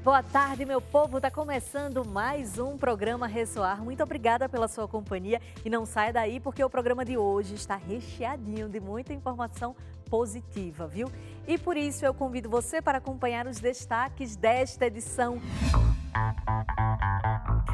Boa tarde, meu povo. Tá começando mais um programa Ressoar. Muito obrigada pela sua companhia e não saia daí porque o programa de hoje está recheadinho de muita informação positiva, viu? E por isso eu convido você para acompanhar os destaques desta edição.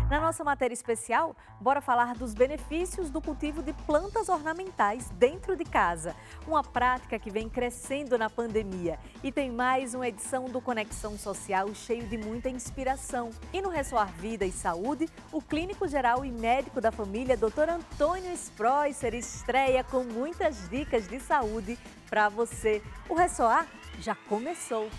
Na nossa matéria especial, bora falar dos benefícios do cultivo de plantas ornamentais dentro de casa. Uma prática que vem crescendo na pandemia. E tem mais uma edição do Conexão Social cheio de muita inspiração. E no Ressoar Vida e Saúde, o clínico geral e médico da família, Dr. Antônio Spreusser, estreia com muitas dicas de saúde para você. O Ressoar já começou!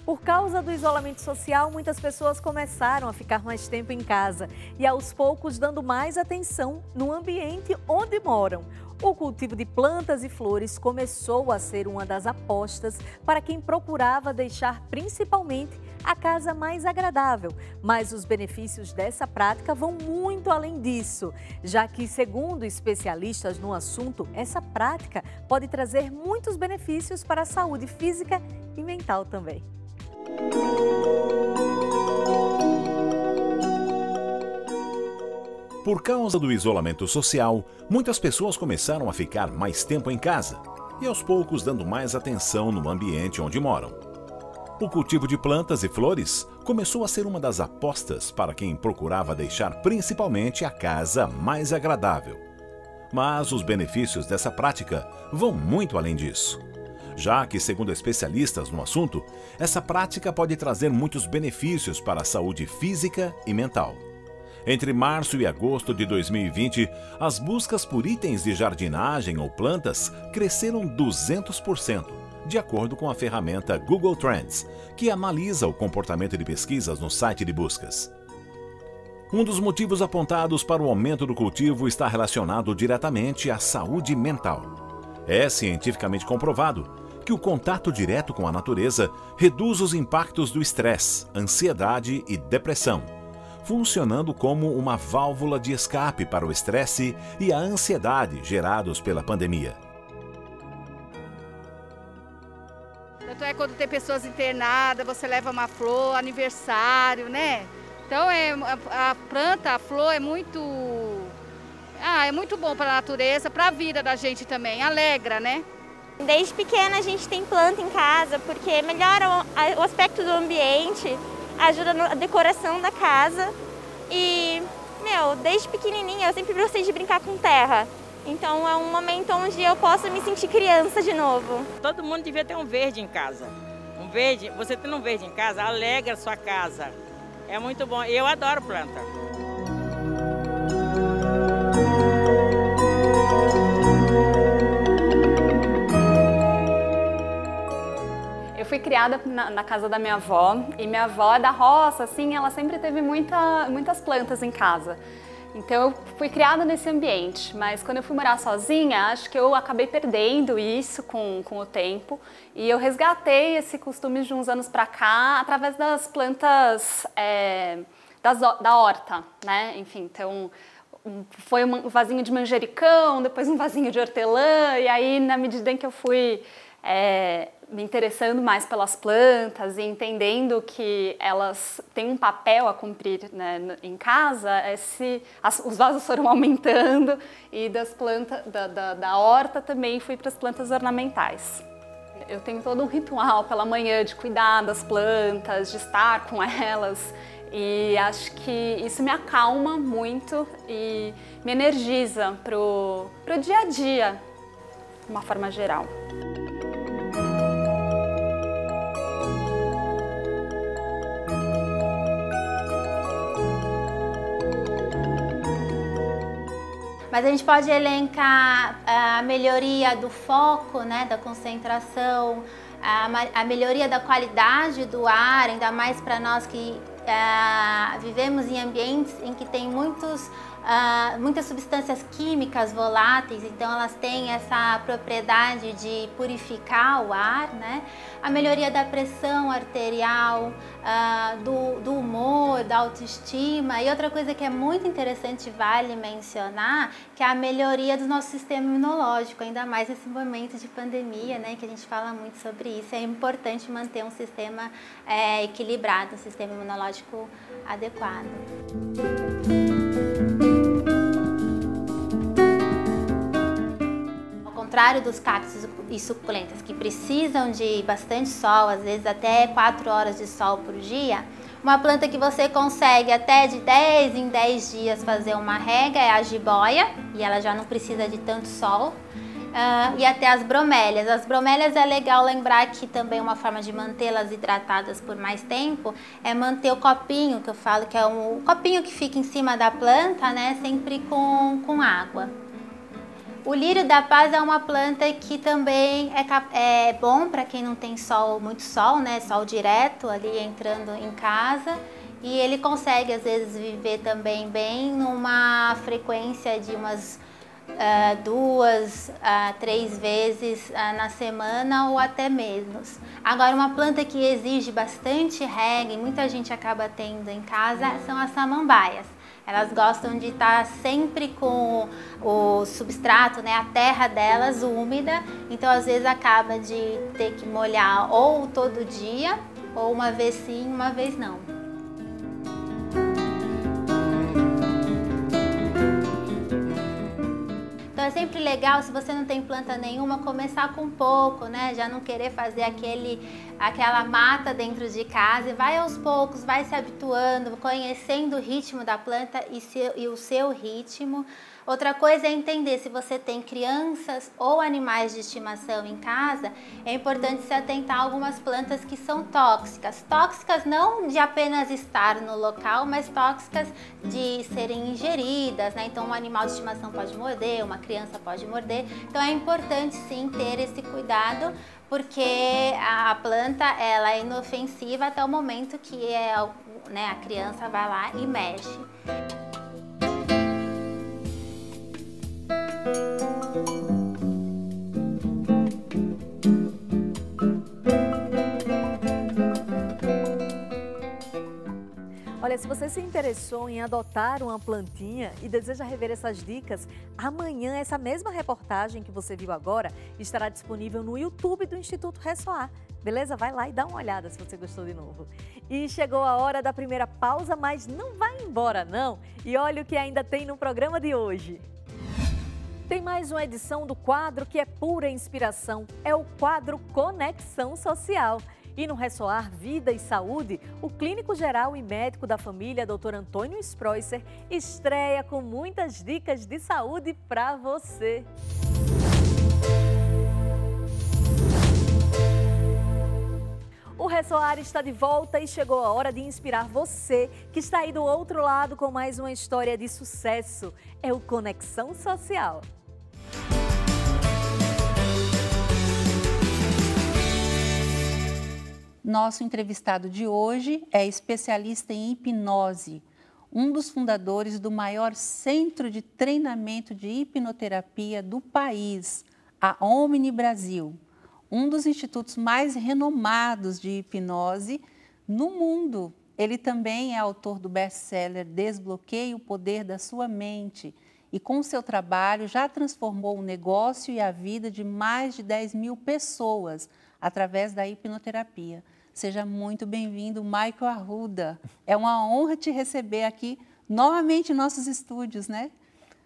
Por causa do isolamento social, muitas pessoas começaram a ficar mais tempo em casa e aos poucos dando mais atenção no ambiente onde moram. O cultivo de plantas e flores começou a ser uma das apostas para quem procurava deixar principalmente a casa mais agradável. Mas os benefícios dessa prática vão muito além disso, já que, segundo especialistas no assunto, essa prática pode trazer muitos benefícios para a saúde física e mental também. Por causa do isolamento social, muitas pessoas começaram a ficar mais tempo em casa e aos poucos dando mais atenção no ambiente onde moram. O cultivo de plantas e flores começou a ser uma das apostas para quem procurava deixar principalmente a casa mais agradável. Mas os benefícios dessa prática vão muito além disso. Já que, segundo especialistas no assunto, essa prática pode trazer muitos benefícios para a saúde física e mental. Entre março e agosto de 2020, as buscas por itens de jardinagem ou plantas cresceram 200%, de acordo com a ferramenta Google Trends, que analisa o comportamento de pesquisas no site de buscas. Um dos motivos apontados para o aumento do cultivo está relacionado diretamente à saúde mental. É cientificamente comprovado que o contato direto com a natureza reduz os impactos do estresse, ansiedade e depressão, funcionando como uma válvula de escape para o estresse e a ansiedade gerados pela pandemia. Tanto é quando tem pessoas internadas, você leva uma flor, aniversário, né? Então a planta, a flor é muito bom para a natureza, para a vida da gente também, alegra, né? Desde pequena a gente tem planta em casa porque melhora o aspecto do ambiente, ajuda na decoração da casa e, desde pequenininha eu sempre gostei de brincar com terra. Então é um momento onde eu posso me sentir criança de novo. Todo mundo devia ter um verde em casa. Um verde, você tendo um verde em casa, alegra a sua casa. É muito bom. Eu adoro planta. Eu fui criada na casa da minha avó e minha avó é da roça, assim, ela sempre teve muitas plantas em casa. Então eu fui criada nesse ambiente, mas quando eu fui morar sozinha, acho que eu acabei perdendo isso com o tempo e eu resgatei esse costume de uns anos pra cá através das plantas da horta, né? Enfim, então foi um vasinho de manjericão, depois um vasinho de hortelã e aí na medida em que eu fui me interessando mais pelas plantas e entendendo que elas têm um papel a cumprir, né, em casa, os vasos foram aumentando e das plantas da horta também fui para as plantas ornamentais. Eu tenho todo um ritual pela manhã de cuidar das plantas, de estar com elas e acho que isso me acalma muito e me energiza pro dia a dia, de uma forma geral. Mas a gente pode elencar a melhoria do foco, né, da concentração, a melhoria da qualidade do ar, ainda mais para nós que vivemos em ambientes em que tem muitas substâncias químicas voláteis, então elas têm essa propriedade de purificar o ar, né? A melhoria da pressão arterial, do humor, da autoestima. E outra coisa que é muito interessante, vale mencionar, que é a melhoria do nosso sistema imunológico, ainda mais nesse momento de pandemia, né? Que a gente fala muito sobre isso. É importante manter um sistema equilibrado, um sistema imunológico adequado. Ao contrário dos cactos e suculentas que precisam de bastante sol, às vezes até 4 horas de sol por dia, uma planta que você consegue até de 10 em 10 dias fazer uma rega é a jiboia, e ela já não precisa de tanto sol. E até as bromélias. As bromélias é legal lembrar que também uma forma de mantê-las hidratadas por mais tempo é manter o copinho, que eu falo que é um copinho que fica em cima da planta, né, sempre com água. O lírio da paz é uma planta que também é bom para quem não tem muito sol, né, sol direto ali entrando em casa. E ele consegue às vezes viver também bem numa frequência de umas 2 a 3 vezes na semana ou até menos. Agora, uma planta que exige bastante rega e muita gente acaba tendo em casa são as samambaias. Elas gostam de estar sempre com o substrato, né, a terra delas úmida, então às vezes acaba de ter que molhar ou todo dia, ou uma vez sim, uma vez não. Então é sempre legal, se você não tem planta nenhuma, começar com pouco, né? Já não querer fazer aquela mata dentro de casa, e vai aos poucos, vai se habituando, conhecendo o ritmo da planta e o seu ritmo. Outra coisa é entender se você tem crianças ou animais de estimação em casa, é importante se atentar a algumas plantas que são tóxicas. Tóxicas não de apenas estar no local, mas tóxicas de serem ingeridas, né? Então um animal de estimação pode morder, uma criança pode morder. Então é importante sim ter esse cuidado, porque a planta ela é inofensiva até o momento que a criança vai lá e mexe. Olha, se você se interessou em adotar uma plantinha e deseja rever essas dicas, amanhã essa mesma reportagem que você viu agora estará disponível no YouTube do Instituto Ressoar. Beleza? Vai lá e dá uma olhada se você gostou de novo. E chegou a hora da primeira pausa, mas não vai embora não. E olha o que ainda tem no programa de hoje. Tem mais uma edição do quadro que é pura inspiração. É o quadro Conexão Social. E no Ressoar Vida e Saúde, o clínico geral e médico da família, Dr. Antônio Spreusser, estreia com muitas dicas de saúde para você. O Ressoar está de volta e chegou a hora de inspirar você que está aí do outro lado com mais uma história de sucesso. É o Conexão Social. Nosso entrevistado de hoje é especialista em hipnose, um dos fundadores do maior centro de treinamento de hipnoterapia do país, a Omni Brasil, um dos institutos mais renomados de hipnose no mundo. Ele também é autor do best-seller Desbloqueie o Poder da Sua Mente e com seu trabalho já transformou o negócio e a vida de mais de 10 mil pessoas através da hipnoterapia. Seja muito bem-vindo, Michael Arruda. É uma honra te receber aqui novamente em nossos estúdios, né?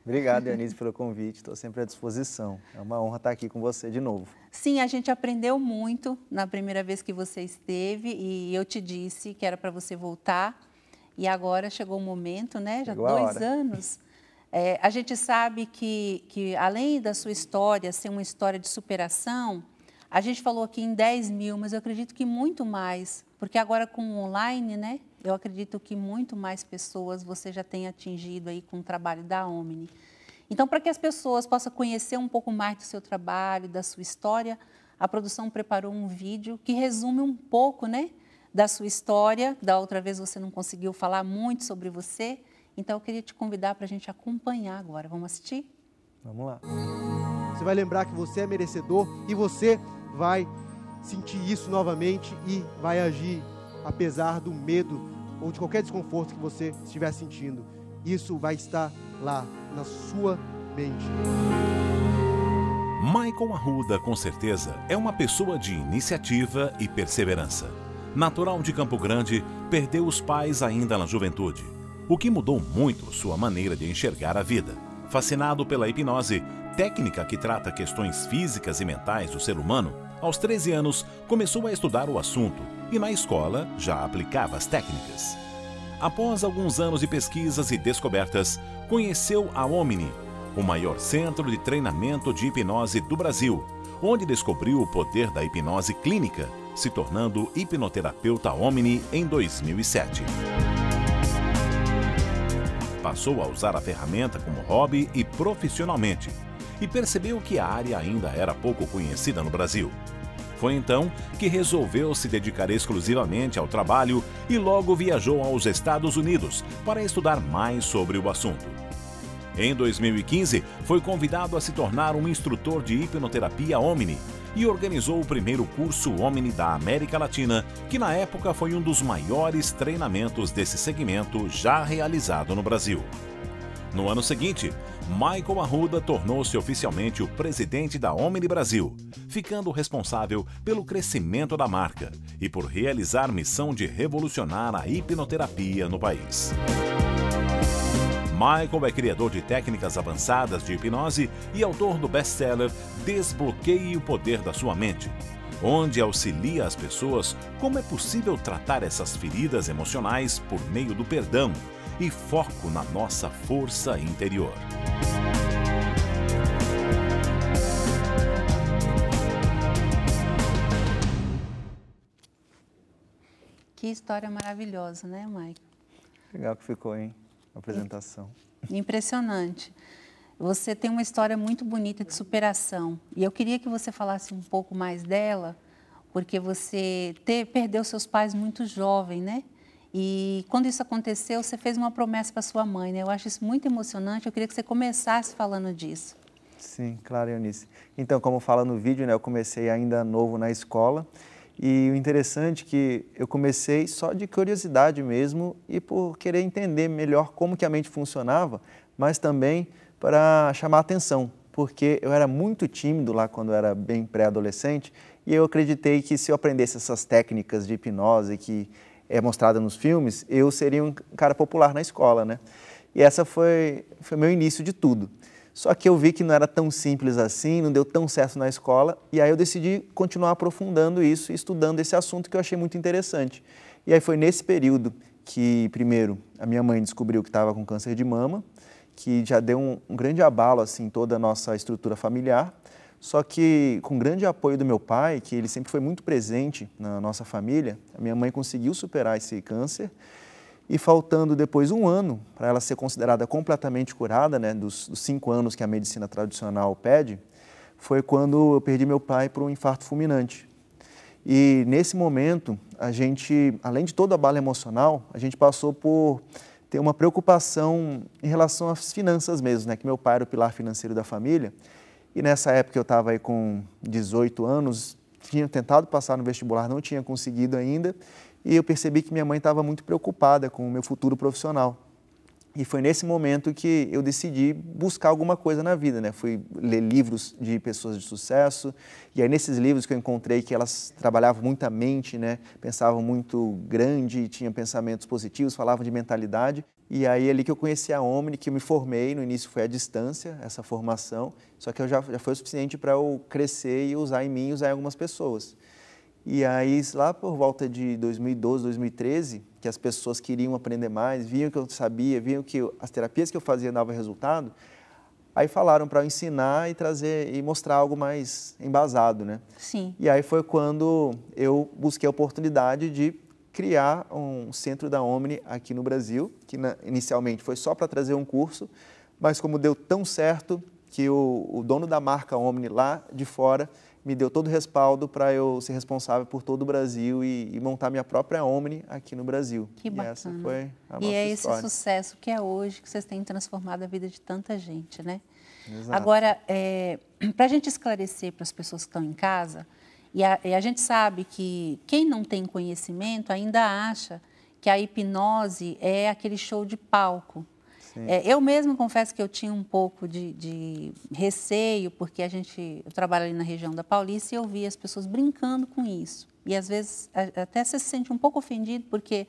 Obrigado, Dionise, pelo convite. Estou sempre à disposição. É uma honra estar aqui com você de novo. Sim, a gente aprendeu muito na primeira vez que você esteve e eu te disse que era para você voltar. E agora chegou o momento, né? Já 2 anos. A gente sabe que além da sua história ser uma história de superação, a gente falou aqui em 10 mil, mas eu acredito que muito mais, porque agora com o online, né? Eu acredito que muito mais pessoas você já tem atingido aí com o trabalho da Omni. Então, para que as pessoas possam conhecer um pouco mais do seu trabalho, da sua história, a produção preparou um vídeo que resume um pouco, né, da sua história. Da outra vez você não conseguiu falar muito sobre você, então eu queria te convidar para a gente acompanhar agora. Vamos assistir? Vamos lá. Você vai lembrar que você é merecedor e você vai sentir isso novamente e vai agir apesar do medo ou de qualquer desconforto que você estiver sentindo. Isso vai estar lá na sua mente. Michael Arruda, com certeza, é uma pessoa de iniciativa e perseverança. Natural de Campo Grande, perdeu os pais ainda na juventude, o que mudou muito sua maneira de enxergar a vida. Fascinado pela hipnose, técnica que trata questões físicas e mentais do ser humano, aos 13 anos começou a estudar o assunto e na escola já aplicava as técnicas. Após alguns anos de pesquisas e descobertas, conheceu a Omni, o maior centro de treinamento de hipnose do Brasil, onde descobriu o poder da hipnose clínica, se tornando hipnoterapeuta Omni em 2007. Passou a usar a ferramenta como hobby e profissionalmente, e percebeu que a área ainda era pouco conhecida no Brasil. Foi então que resolveu se dedicar exclusivamente ao trabalho e logo viajou aos Estados Unidos para estudar mais sobre o assunto. Em 2015, foi convidado a se tornar um instrutor de hipnoterapia Omni e organizou o primeiro curso Omni da América Latina, que na época foi um dos maiores treinamentos desse segmento já realizado no Brasil. No ano seguinte, Michael Arruda tornou-se oficialmente o presidente da Omni Brasil, ficando responsável pelo crescimento da marca e por realizar missão de revolucionar a hipnoterapia no país. Michael é criador de técnicas avançadas de hipnose e autor do best-seller Desbloqueie o Poder da Sua Mente, onde auxilia as pessoas como é possível tratar essas feridas emocionais por meio do perdão e foco na nossa força interior. Que história maravilhosa, né, Michael? Legal que ficou, hein? A apresentação. Impressionante. Você tem uma história muito bonita de superação. E eu queria que você falasse um pouco mais dela, porque você perdeu seus pais muito jovem, né? E quando isso aconteceu, você fez uma promessa para sua mãe, né? Eu acho isso muito emocionante. Eu queria que você começasse falando disso. Sim, claro, Eunice. Então, como fala no vídeo, né, eu comecei ainda novo na escola. E o interessante é que eu comecei só de curiosidade mesmo e por querer entender melhor como que a mente funcionava, mas também para chamar a atenção, porque eu era muito tímido lá quando eu era bem pré-adolescente e eu acreditei que se eu aprendesse essas técnicas de hipnose que é mostrada nos filmes, eu seria um cara popular na escola, né? E essa foi meu início de tudo. Só que eu vi que não era tão simples assim, não deu tão certo na escola, e aí eu decidi continuar aprofundando isso e estudando esse assunto que eu achei muito interessante. E aí foi nesse período que, primeiro, a minha mãe descobriu que estava com câncer de mama, que já deu um grande abalo assim, toda a nossa estrutura familiar, só que com grande apoio do meu pai, que ele sempre foi muito presente na nossa família, a minha mãe conseguiu superar esse câncer, e faltando depois um ano para ela ser considerada completamente curada, né, dos 5 anos que a medicina tradicional pede, foi quando eu perdi meu pai por um infarto fulminante. E nesse momento, a gente, além de todo o abalo emocional, a gente passou por ter uma preocupação em relação às finanças mesmo, né, que meu pai era o pilar financeiro da família. E nessa época eu estava aí com 18 anos, tinha tentado passar no vestibular, não tinha conseguido ainda, e eu percebi que minha mãe estava muito preocupada com o meu futuro profissional. E foi nesse momento que eu decidi buscar alguma coisa na vida, né? Fui ler livros de pessoas de sucesso, e aí nesses livros que eu encontrei que elas trabalhavam muito a mente, né? Pensavam muito grande, tinham pensamentos positivos, falavam de mentalidade. E aí ali que eu conheci a Omni, que eu me formei, no início foi à distância, essa formação, só que já foi o suficiente para eu crescer e usar em mim e usar em algumas pessoas. E aí, lá por volta de 2012, 2013, que as pessoas queriam aprender mais, viam que eu sabia, viam que as terapias que eu fazia davam resultado, aí falaram para eu ensinar e trazer e mostrar algo mais embasado, né? Sim. E aí foi quando eu busquei a oportunidade de criar um centro da Omni aqui no Brasil, que inicialmente foi só para trazer um curso, mas como deu tão certo que o dono da marca Omni lá de fora me deu todo o respaldo para eu ser responsável por todo o Brasil e montar minha própria Omni aqui no Brasil. Que bacana. E essa foi a nossa E é história. esse sucesso que é hoje, que vocês têm transformado a vida de tanta gente, né? Exato. Agora, para a gente esclarecer para as pessoas que estão em casa, e a gente sabe que quem não tem conhecimento ainda acha que a hipnose é aquele show de palco. Eu mesmo confesso que eu tinha um pouco de receio, porque eu trabalho ali na região da Paulista e eu via as pessoas brincando com isso. E às vezes até você se sente um pouco ofendido, porque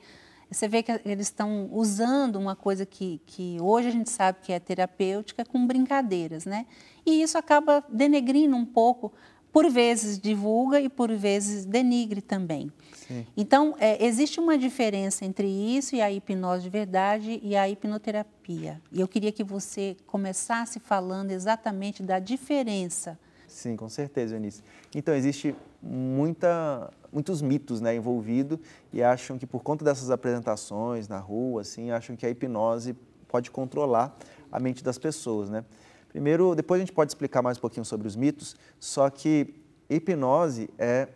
você vê que eles estão usando uma coisa que hoje a gente sabe que é terapêutica com brincadeiras, né? E isso acaba denegrindo um pouco, por vezes divulga e por vezes denigre também. Sim. Então, existe uma diferença entre isso e a hipnose de verdade e a hipnoterapia. E eu queria que você começasse falando exatamente da diferença. Sim, com certeza, Eunice. Então, existe muitos mitos, né, envolvidos e acham que por conta dessas apresentações na rua, assim, acham que a hipnose pode controlar a mente das pessoas, né? Primeiro, depois a gente pode explicar mais um pouquinho sobre os mitos, só que hipnose é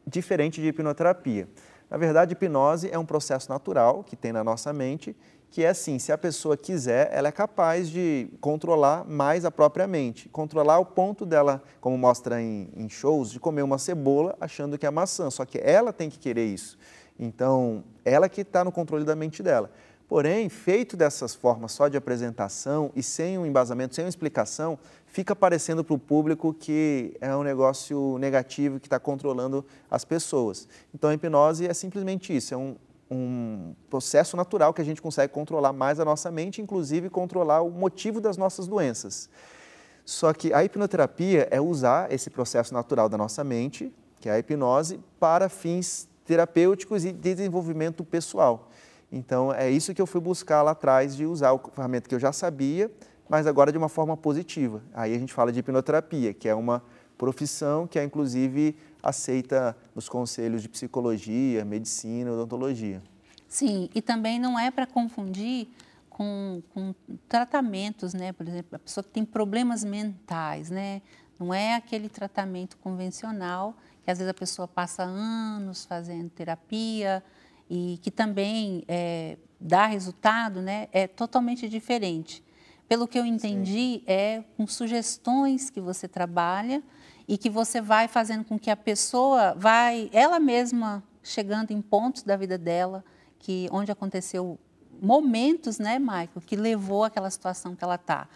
diferente de hipnoterapia. Na verdade, hipnose é um processo natural que tem na nossa mente, que é assim, se a pessoa quiser, ela é capaz de controlar mais a própria mente, controlar o ponto dela, como mostra em shows, de comer uma cebola achando que é maçã, só que ela tem que querer isso. Então, ela que está no controle da mente dela. Porém, feito dessas formas só de apresentação e sem um embasamento, sem uma explicação, fica parecendo para o público que é um negócio negativo que está controlando as pessoas. Então, a hipnose é simplesmente isso, é um processo natural que a gente consegue controlar mais a nossa mente, inclusive controlar o motivo das nossas doenças. Só que a hipnoterapia é usar esse processo natural da nossa mente, que é a hipnose, para fins terapêuticos e de desenvolvimento pessoal. Então, é isso que eu fui buscar lá atrás, de usar o ferramenta que eu já sabia, mas agora de uma forma positiva. Aí a gente fala de hipnoterapia, que é uma profissão que é, inclusive, aceita nos conselhos de psicologia, medicina, odontologia. Sim, e também não é para confundir com tratamentos, né? Por exemplo, a pessoa que tem problemas mentais, né? Não é aquele tratamento convencional, que às vezes a pessoa passa anos fazendo terapia, e que também dá resultado, né, é totalmente diferente. Pelo que eu entendi, é com sugestões que você trabalha e que você vai fazendo com que a pessoa ela mesma, chegando em pontos da vida dela, onde aconteceu momentos, né, Maico, que levou àquela situação que ela está.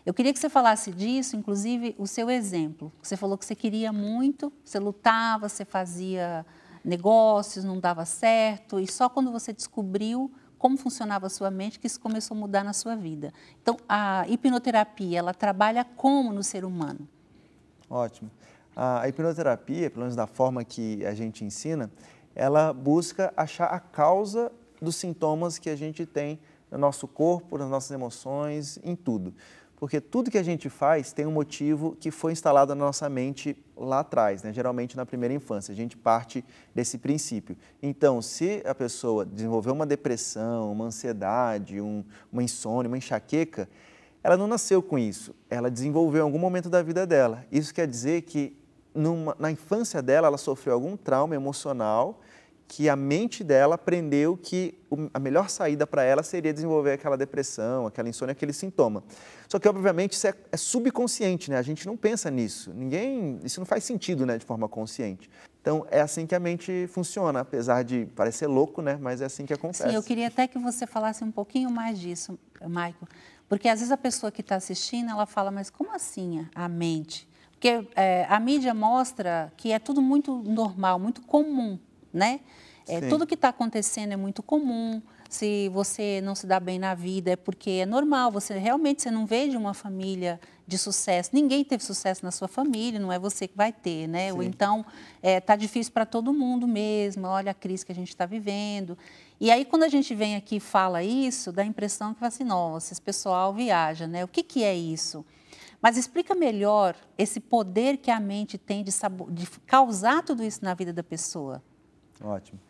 Eu queria que você falasse disso, inclusive o seu exemplo. Você falou que você queria muito, você lutava, você fazia negócios, não dava certo, e só quando você descobriu como funcionava a sua mente que isso começou a mudar na sua vida. Então, a hipnoterapia, ela trabalha como no ser humano? Ótimo. A hipnoterapia, pelo menos da forma que a gente ensina, ela busca achar a causa dos sintomas que a gente tem no nosso corpo, nas nossas emoções, em tudo. Porque tudo que a gente faz tem um motivo que foi instalado na nossa mente lá atrás, né? Geralmente na primeira infância, a gente parte desse princípio. Então, se a pessoa desenvolveu uma depressão, uma ansiedade, uma insônia, uma enxaqueca, ela não nasceu com isso, ela desenvolveu em algum momento da vida dela. Isso quer dizer que na infância dela, ela sofreu algum trauma emocional que a mente dela aprendeu que a melhor saída para ela seria desenvolver aquela depressão, aquela insônia, aquele sintoma. Só que, obviamente, isso é subconsciente, né? A gente não pensa nisso. Isso não faz sentido, né, de forma consciente. Então, é assim que a mente funciona, apesar de parecer louco, né? Mas é assim que acontece. Sim, eu queria até que você falasse um pouquinho mais disso, Maico, porque às vezes a pessoa que está assistindo, ela fala, mas como assim a mente? Porque a mídia mostra que é tudo muito normal, muito comum, né? Tudo que está acontecendo é muito comum. Se você não se dá bem na vida é porque é normal. Você não vê de uma família de sucesso. Ninguém teve sucesso na sua família, não é você que vai ter, né? Sim. Ou então está difícil para todo mundo mesmo. Olha a crise que a gente está vivendo. E aí quando a gente vem aqui e fala isso, dá a impressão que vai assim, nossa, esse pessoal viaja, né? O que é isso? Mas explica melhor esse poder que a mente tem de causar tudo isso na vida da pessoa. Ótimo.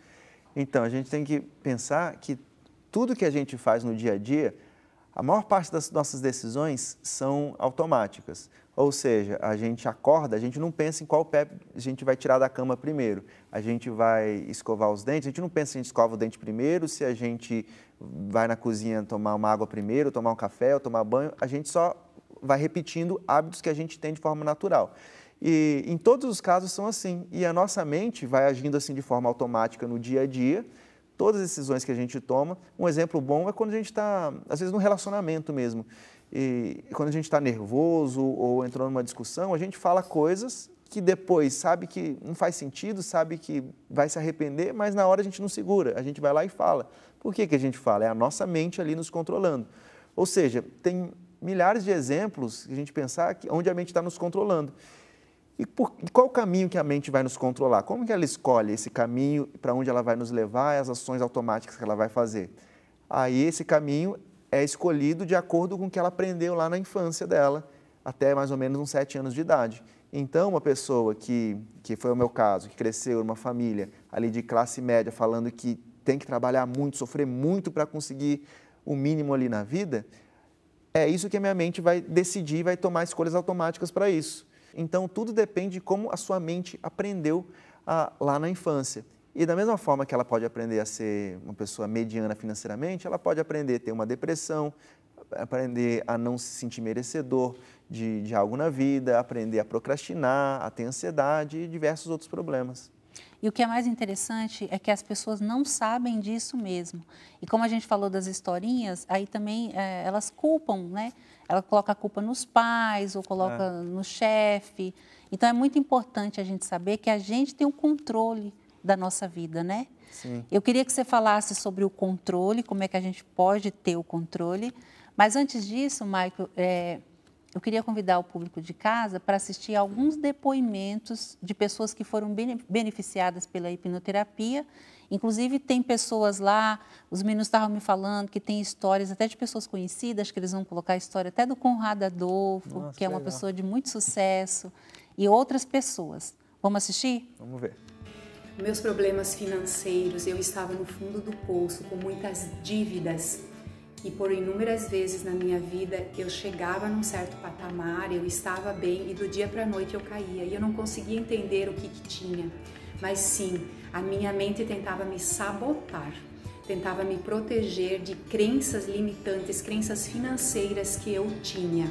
Então, a gente tem que pensar que tudo que a gente faz no dia a dia, A maior parte das nossas decisões são automáticas, ou seja, a gente acorda, a gente não pensa em qual pé a gente vai tirar da cama primeiro, a gente vai escovar os dentes, a gente não pensa se a gente escova o dente primeiro, se a gente vai na cozinha tomar uma água primeiro, tomar um café ou tomar banho, a gente só vai repetindo hábitos que a gente tem de forma natural. E em todos os casos são assim, e a nossa mente vai agindo assim de forma automática no dia a dia. Todas as decisões que a gente toma, um exemplo bom é quando a gente está, às vezes, num relacionamento mesmo. E quando a gente está nervoso ou entrou numa discussão, a gente fala coisas que depois sabe que não faz sentido, sabe que vai se arrepender, mas na hora a gente não segura, a gente vai lá e fala. Por que que a gente fala? É a nossa mente ali nos controlando. Ou seja, tem milhares de exemplos que a gente pensar onde a mente está nos controlando. E qual o caminho que a mente vai nos controlar? Como que ela escolhe esse caminho, para onde ela vai nos levar, as ações automáticas que ela vai fazer? Aí esse caminho é escolhido de acordo com o que ela aprendeu lá na infância dela, até mais ou menos uns 7 anos de idade. Então, uma pessoa que foi o meu caso, que cresceu numa família ali de classe média, falando que tem que trabalhar muito, sofrer muito para conseguir o mínimo ali na vida, é isso que a minha mente vai decidir, vai tomar escolhas automáticas para isso. Então, tudo depende de como a sua mente aprendeu lá na infância. E da mesma forma que ela pode aprender a ser uma pessoa mediana financeiramente, ela pode aprender a ter uma depressão, aprender a não se sentir merecedor de algo na vida, aprender a procrastinar, a ter ansiedade e diversos outros problemas. E o que é mais interessante é que as pessoas não sabem disso mesmo. E como a gente falou das historinhas, aí também elas culpam, né? Ela coloca a culpa nos pais ou coloca no chefe. Então, é muito importante a gente saber que a gente tem o controle da nossa vida, né? Sim. Eu queria que você falasse sobre o controle, como é que a gente pode ter o controle. Mas antes disso, Michael, eu queria convidar o público de casa para assistir alguns depoimentos de pessoas que foram beneficiadas pela hipnoterapia. Inclusive, tem pessoas lá, os meninos estavam me falando que tem histórias até de pessoas conhecidas, que eles vão colocar a história até do Conrado Adolfo, Nossa, que é uma legal. pessoa de muito sucesso, e outras pessoas. Vamos assistir? Vamos ver. Meus problemas financeiros, eu estava no fundo do poço, com muitas dívidas. E por inúmeras vezes na minha vida, eu chegava num certo patamar, eu estava bem e do dia para a noite eu caía. E eu não conseguia entender o que tinha. Mas sim, a minha mente tentava me sabotar, tentava me proteger de crenças limitantes, crenças financeiras que eu tinha.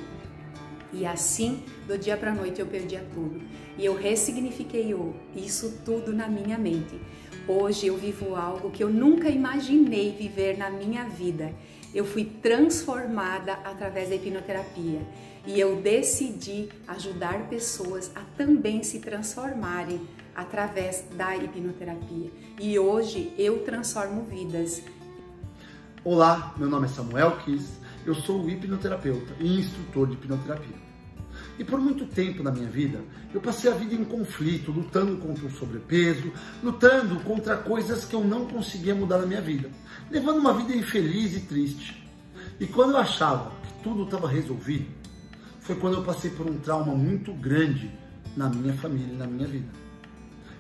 E assim, do dia para a noite eu perdia tudo. E eu ressignifiquei isso tudo na minha mente. Hoje eu vivo algo que eu nunca imaginei viver na minha vida. Eu fui transformada através da hipnoterapia e eu decidi ajudar pessoas a também se transformarem através da hipnoterapia. E hoje eu transformo vidas. Olá, meu nome é Samuel Kiss, eu sou hipnoterapeuta e instrutor de hipnoterapia. E por muito tempo na minha vida, eu passei a vida em conflito, lutando contra o sobrepeso, lutando contra coisas que eu não conseguia mudar na minha vida, levando uma vida infeliz e triste. E quando eu achava que tudo estava resolvido, foi quando eu passei por um trauma muito grande na minha família e na minha vida.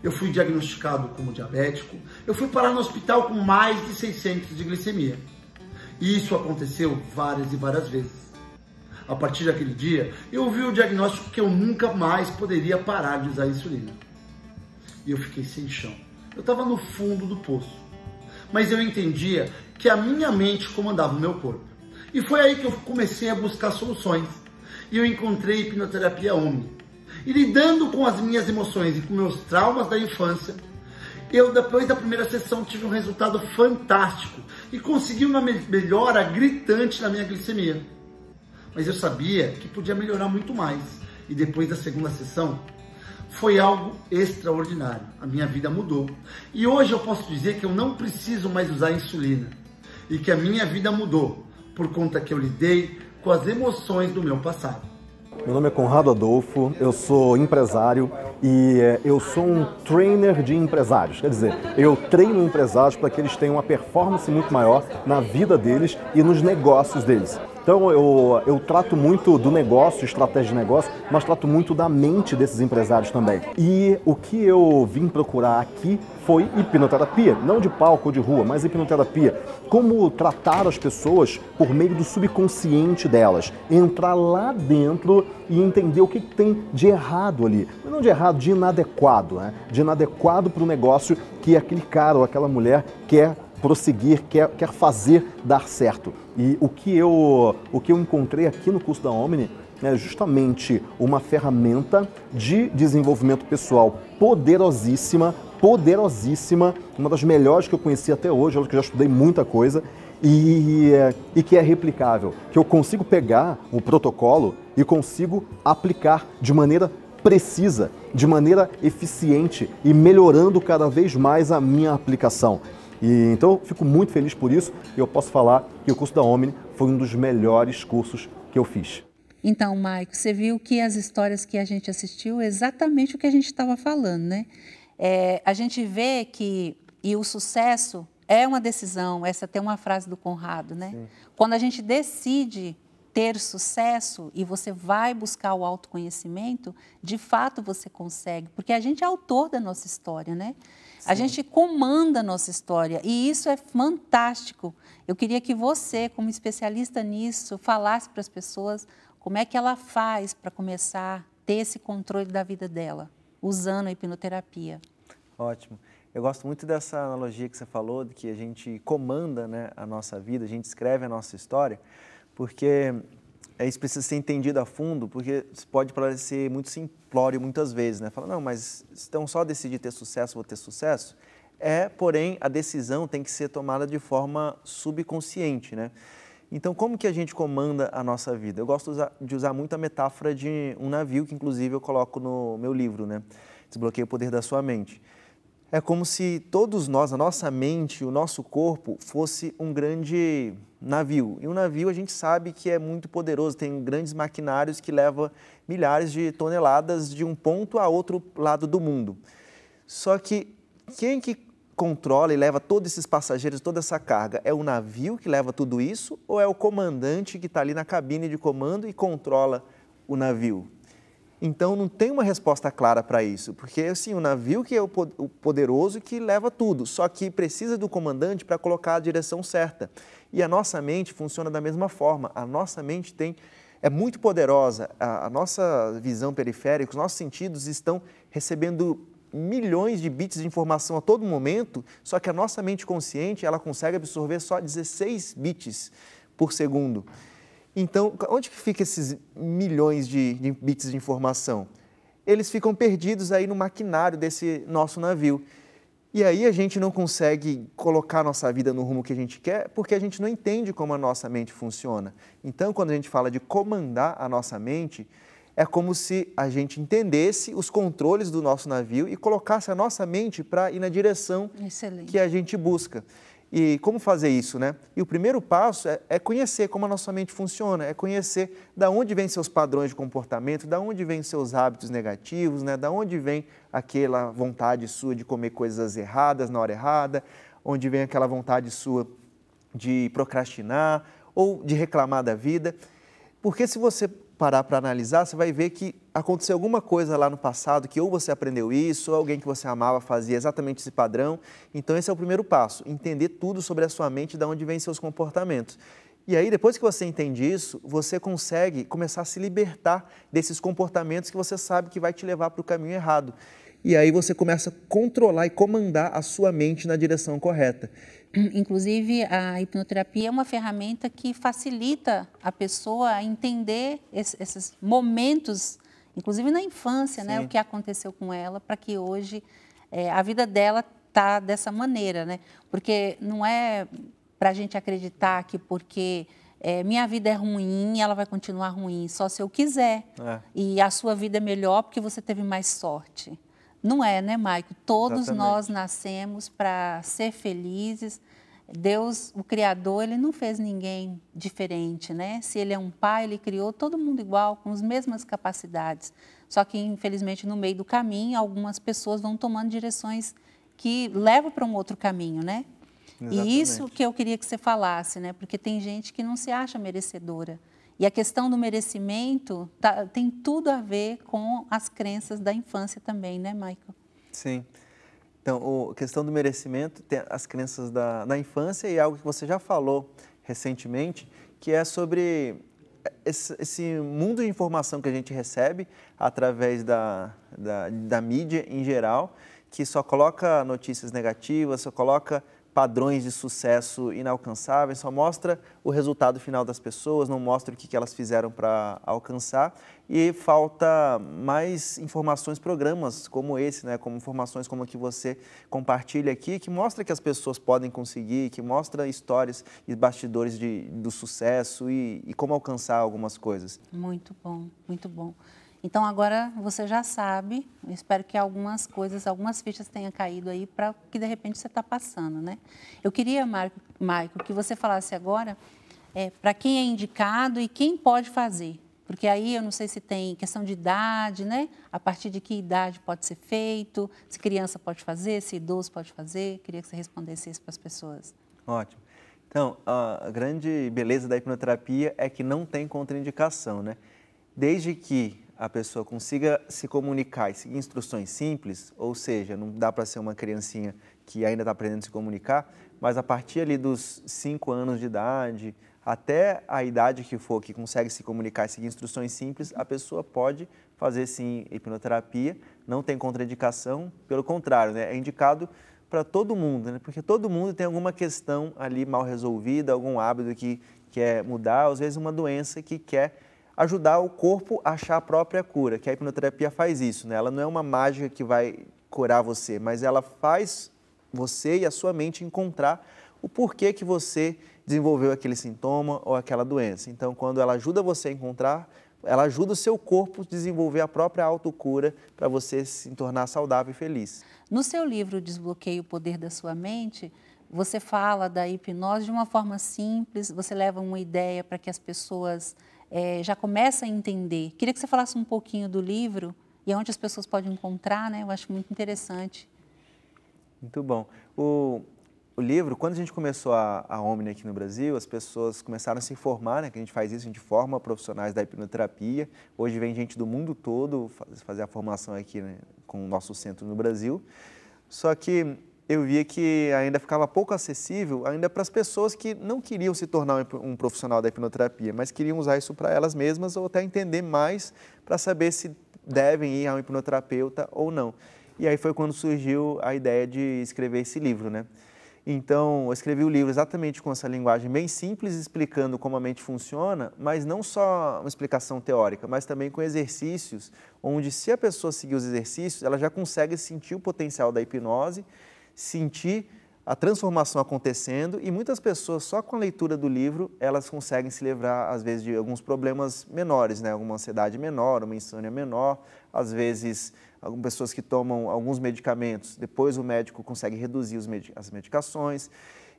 Eu fui diagnosticado como diabético, eu fui parar no hospital com mais de 600 de glicemia. E isso aconteceu várias e várias vezes. A partir daquele dia, eu ouvi o diagnóstico que eu nunca mais poderia parar de usar insulina. E eu fiquei sem chão. Eu estava no fundo do poço. Mas eu entendia que a minha mente comandava o meu corpo. E foi aí que eu comecei a buscar soluções. E eu encontrei a hipnoterapia Omni. E lidando com as minhas emoções e com meus traumas da infância, eu, depois da primeira sessão, tive um resultado fantástico e consegui uma melhora gritante na minha glicemia. Mas eu sabia que podia melhorar muito mais. E depois da segunda sessão, foi algo extraordinário. A minha vida mudou. E hoje eu posso dizer que eu não preciso mais usar insulina. E que a minha vida mudou por conta que eu lidei com as emoções do meu passado. Meu nome é Conrado Adolfo, eu sou empresário e eu sou um trainer de empresários. Quer dizer, eu treino empresários para que eles tenham uma performance muito maior na vida deles e nos negócios deles. Então eu trato muito do negócio, estratégia de negócio, mas trato muito da mente desses empresários também. E o que eu vim procurar aqui foi hipnoterapia, não de palco ou de rua, mas hipnoterapia. Como tratar as pessoas por meio do subconsciente delas, entrar lá dentro e entender o que tem de errado ali. Não de errado, de inadequado, né? De inadequado para o negócio que aquele cara ou aquela mulher quer prosseguir, quer fazer dar certo. E o que eu encontrei aqui no curso da Omni é justamente uma ferramenta de desenvolvimento pessoal poderosíssima, uma das melhores que eu conheci até hoje, que eu já estudei muita coisa, e que é replicável, que eu consigo pegar o protocolo e consigo aplicar de maneira precisa, de maneira eficiente e melhorando cada vez mais a minha aplicação. E então eu fico muito feliz por isso e eu posso falar que o curso da Omni foi um dos melhores cursos que eu fiz. Então, Maico, você viu que as histórias que a gente assistiu é exatamente o que a gente estava falando, né? A gente vê que o sucesso é uma decisão, essa tem uma frase do Conrado, né? Sim. Quando a gente decide ter sucesso e você vai buscar o autoconhecimento, de fato você consegue, porque a gente é autor da nossa história, né? Sim. A gente comanda a nossa história e isso é fantástico. Eu queria que você, como especialista nisso, falasse para as pessoas como é que ela faz para começar a ter esse controle da vida dela, usando a hipnoterapia. Ótimo. Eu gosto muito dessa analogia que você falou, de que a gente comanda, né, a nossa vida, a gente escreve a nossa história, porque isso precisa ser entendido a fundo, porque pode parecer muito simplório muitas vezes, né? Fala, não, mas então só decidir ter sucesso, vou ter sucesso? Porém, a decisão tem que ser tomada de forma subconsciente, né? Então, como que a gente comanda a nossa vida? Eu gosto de usar muito a metáfora de um navio, que inclusive eu coloco no meu livro, né? Desbloqueia o poder da sua mente. É como se todos nós, a nossa mente, o nosso corpo, fosse um grande navio. E um navio a gente sabe que é muito poderoso, tem grandes maquinários que levam milhares de toneladas de um ponto a outro lado do mundo. Só que quem que controla e leva todos esses passageiros, toda essa carga? É o navio que leva tudo isso ou é o comandante que está ali na cabine de comando e controla o navio? Então, não tem uma resposta clara para isso, porque assim, o navio que é o poderoso que leva tudo, só que precisa do comandante para colocar a direção certa. E a nossa mente funciona da mesma forma, a nossa mente é muito poderosa, a nossa visão periférica, os nossos sentidos estão recebendo milhões de bits de informação a todo momento, só que a nossa mente consciente, ela consegue absorver só 16 bits por segundo. Então, onde que ficam esses milhões de bits de informação? Eles ficam perdidos aí no maquinário desse nosso navio. E aí a gente não consegue colocar a nossa vida no rumo que a gente quer, porque a gente não entende como a nossa mente funciona. Então, quando a gente fala de comandar a nossa mente, é como se a gente entendesse os controles do nosso navio e colocasse a nossa mente para ir na direção que a gente busca. E como fazer isso, né? E o primeiro passo é conhecer como a nossa mente funciona, é conhecer de onde vêm seus padrões de comportamento, de onde vêm seus hábitos negativos, né? De onde vem aquela vontade sua de comer coisas erradas na hora errada, onde vem aquela vontade sua de procrastinar ou de reclamar da vida. Porque se você parar para analisar, você vai ver que aconteceu alguma coisa lá no passado que ou você aprendeu isso, ou alguém que você amava fazia exatamente esse padrão. Então esse é o primeiro passo, entender tudo sobre a sua mente, de onde vêm seus comportamentos. E aí, depois que você entende isso, você consegue começar a se libertar desses comportamentos que você sabe que vai te levar para o caminho errado. E aí você começa a controlar e comandar a sua mente na direção correta. Inclusive, a hipnoterapia é uma ferramenta que facilita a pessoa a entender esses momentos, inclusive na infância, né, o que aconteceu com ela, para que hoje a vida dela está dessa maneira, né? Porque não é para a gente acreditar que porque minha vida é ruim, ela vai continuar ruim, só se eu quiser. E a sua vida é melhor porque você teve mais sorte. Não é, né, Maico? Todos nós nascemos para ser felizes. Deus, o Criador, ele não fez ninguém diferente, né? Se ele é um pai, ele criou todo mundo igual, com as mesmas capacidades. Só que, infelizmente, no meio do caminho, algumas pessoas vão tomando direções que levam para um outro caminho, né? E isso que eu queria que você falasse, né? Porque tem gente que não se acha merecedora. E a questão do merecimento tem tudo a ver com as crenças da infância também, né, Michael? Sim. Então, a questão do merecimento tem as crenças da infância e algo que você já falou recentemente, que é sobre esse mundo de informação que a gente recebe através da mídia em geral, que só coloca notícias negativas, só coloca padrões de sucesso inalcançáveis, só mostra o resultado final das pessoas, não mostra o que elas fizeram para alcançar, e falta mais informações, programas como esse, né, como informações como a que você compartilha aqui, que mostra que as pessoas podem conseguir, que mostra histórias e bastidores do sucesso e como alcançar algumas coisas. Muito bom, muito bom. Então, agora você já sabe, eu espero que algumas coisas, algumas fichas tenham caído aí para o que, de repente, você está passando, né? Eu queria, Michael, que você falasse agora para quem é indicado e quem pode fazer. Porque aí eu não sei se tem questão de idade, né? A partir de que idade pode ser feito, se criança pode fazer, se idoso pode fazer. Queria que você respondesse isso para as pessoas. Ótimo. Então, a grande beleza da hipnoterapia é que não tem contraindicação, né? Desde que a pessoa consiga se comunicar e seguir instruções simples, ou seja, não dá para ser uma criancinha que ainda está aprendendo a se comunicar, mas a partir ali dos 5 anos de idade, até a idade que for, que consegue se comunicar e seguir instruções simples, a pessoa pode fazer sim hipnoterapia, não tem contraindicação, pelo contrário, né? É indicado para todo mundo, né? Porque todo mundo tem alguma questão ali mal resolvida, algum hábito que quer mudar, às vezes uma doença que quer ajudar o corpo a achar a própria cura, que a hipnoterapia faz isso, né? Ela não é uma mágica que vai curar você, mas ela faz você e a sua mente encontrar o porquê que você desenvolveu aquele sintoma ou aquela doença. Então, quando ela ajuda você a encontrar, ela ajuda o seu corpo a desenvolver a própria autocura para você se tornar saudável e feliz. No seu livro Desbloqueie o Poder da Sua Mente, você fala da hipnose de uma forma simples, você leva uma ideia para que as pessoas já comecem a entender. Queria que você falasse um pouquinho do livro e onde as pessoas podem encontrar, né? Eu acho muito interessante. Muito bom. O livro, quando a gente começou a Omni aqui no Brasil, as pessoas começaram a se formar, né? Que a gente faz isso, a gente forma profissionais da hipnoterapia. Hoje vem gente do mundo todo fazer a formação aqui, né, com o nosso centro no Brasil. Só que eu via que ainda ficava pouco acessível ainda para as pessoas que não queriam se tornar um profissional da hipnoterapia, mas queriam usar isso para elas mesmas ou até entender mais para saber se devem ir a um hipnoterapeuta ou não. E aí foi quando surgiu a ideia de escrever esse livro, né? Então, eu escrevi o livro exatamente com essa linguagem bem simples, explicando como a mente funciona, mas não só uma explicação teórica, mas também com exercícios, onde se a pessoa seguir os exercícios, ela já consegue sentir o potencial da hipnose, sentir a transformação acontecendo e muitas pessoas, só com a leitura do livro, elas conseguem se livrar, às vezes, de alguns problemas menores, né? Alguma ansiedade menor, uma insônia menor, às vezes, algumas pessoas que tomam alguns medicamentos, depois o médico consegue reduzir as medicações.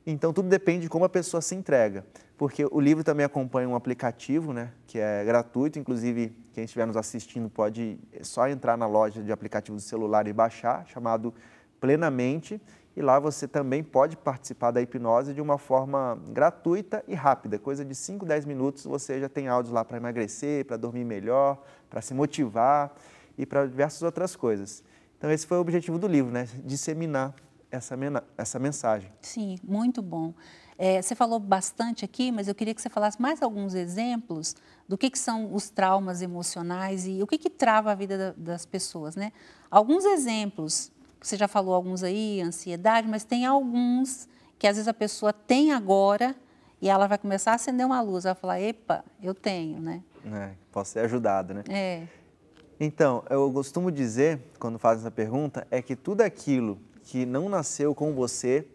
Então, tudo depende de como a pessoa se entrega, porque o livro também acompanha um aplicativo, né? Que é gratuito, inclusive, quem estiver nos assistindo pode só entrar na loja de aplicativos do celular e baixar, chamado Plenamente, e lá você também pode participar da hipnose de uma forma gratuita e rápida, coisa de 5, 10 minutos você já tem áudios lá para emagrecer, para dormir melhor, para se motivar e para diversas outras coisas. Então esse foi o objetivo do livro, né? Disseminar essa mensagem. Sim, muito bom. Você falou bastante aqui, mas eu queria que você falasse mais alguns exemplos do que são os traumas emocionais e o que trava a vida das pessoas, né? Alguns exemplos. Você já falou alguns aí, ansiedade, mas tem alguns que às vezes a pessoa tem agora e ela vai começar a acender uma luz, ela vai falar, epa, eu tenho, né? Posso ser ajudado, né? Então, eu costumo dizer, quando fazem essa pergunta, é que tudo aquilo que não nasceu com você,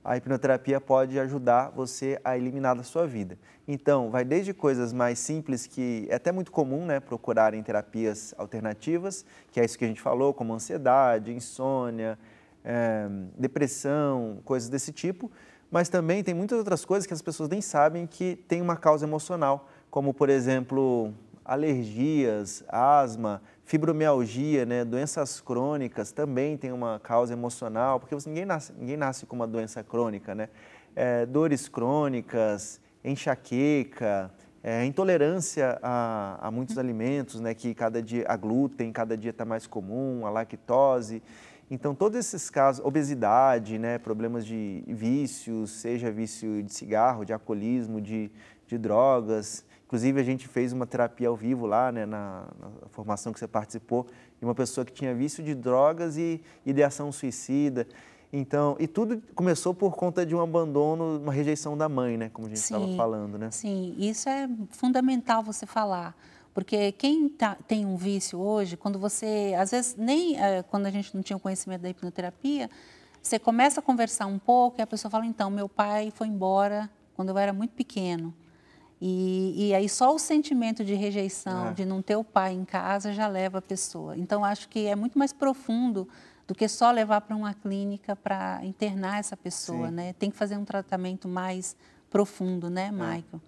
a hipnoterapia pode ajudar você a eliminar da sua vida. Então, vai desde coisas mais simples, que é até muito comum, né, procurarem terapias alternativas, que é isso que a gente falou, como ansiedade, insônia, depressão, coisas desse tipo, mas também tem muitas outras coisas que as pessoas nem sabem que tem uma causa emocional, como, por exemplo, alergias, asma, Fibromialgia, né, doenças crônicas também tem uma causa emocional, porque ninguém nasce com uma doença crônica, né? Dores crônicas, enxaqueca, intolerância a muitos alimentos, né, que cada dia, a glúten, cada dia está mais comum, a lactose. Então, todos esses casos, obesidade, né, problemas de vícios, seja vício de cigarro, de alcoolismo, de drogas. Inclusive, a gente fez uma terapia ao vivo lá, né, na formação que você participou, de uma pessoa que tinha vício de drogas e ideação suicida. Então, e tudo começou por conta de um abandono, uma rejeição da mãe, né, como a gente estava falando, né? Sim, isso é fundamental você falar. Porque quem tem um vício hoje, quando você, às vezes, nem quando a gente não tinha o conhecimento da hipnoterapia, você começa a conversar um pouco e a pessoa fala, então, meu pai foi embora quando eu era muito pequeno. E aí só o sentimento de rejeição, de não ter o pai em casa, já leva a pessoa. Então, acho que é muito mais profundo do que só levar para uma clínica para internar essa pessoa, né? Tem que fazer um tratamento mais profundo, né, Michael?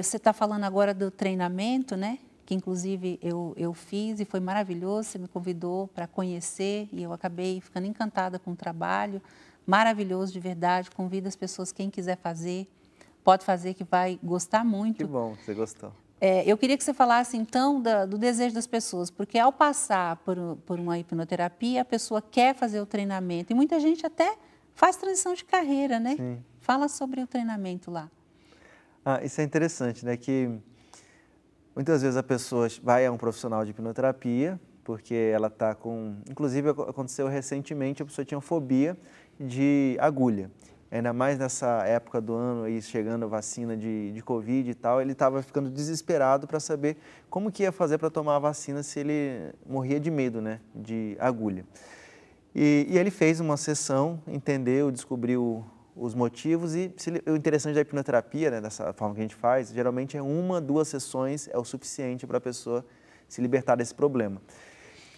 Você está falando agora do treinamento, né? Que inclusive eu fiz e foi maravilhoso. Você me convidou para conhecer e eu acabei ficando encantada com o trabalho. Maravilhoso, de verdade. Convido as pessoas, quem quiser fazer, pode fazer, que vai gostar muito. Que bom que você gostou. Eu queria que você falasse, então, do desejo das pessoas, porque ao passar por uma hipnoterapia, a pessoa quer fazer o treinamento e muita gente até faz transição de carreira, né? Sim. Fala sobre o treinamento lá. Isso é interessante, né? Que muitas vezes a pessoa vai a um profissional de hipnoterapia, porque ela está com... Inclusive, aconteceu recentemente, a pessoa tinha fobia de agulha. Ainda mais nessa época do ano, aí, chegando a vacina de Covid e tal, ele estava ficando desesperado para saber como que ia fazer para tomar a vacina se ele morria de medo, né, de agulha. E ele fez uma sessão, entendeu, descobriu os motivos e o interessante da hipnoterapia, né, dessa forma que a gente faz, geralmente é 1, 2 sessões é o suficiente para a pessoa se libertar desse problema.